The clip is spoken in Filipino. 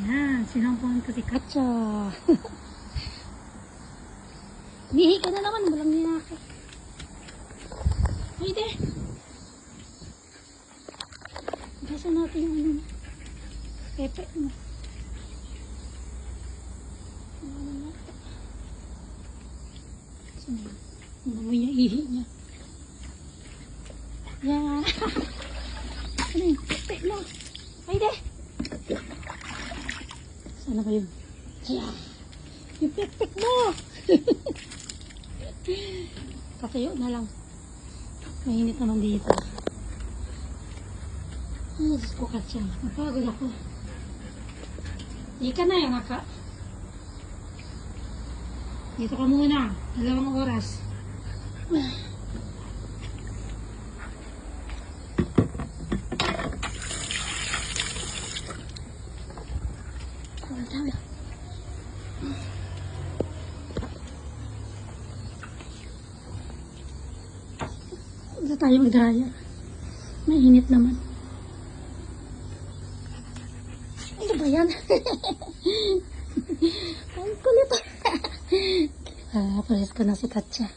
Yan, sinampang ko si Katsa. Mihi ka na naman, walang niyaki. Pwede. Gasa natin yung ano, pepe mo. Ano na ito? Ano mo yung ihi niya? Yan. Ano yung pepe mo? Pwede. Sana ba yun? Yan. Yung pepe mo. Katayo na lang. Mainit naman dito. Ay, Diyos ko, Katya. Napagod ako. Ika na yung maka. Dito ka muna. 2 oras. Tama. Dito tayo mag-dryer. Mainit naman. Ano ba yan? Ang kulit. Pares ko na si Katya.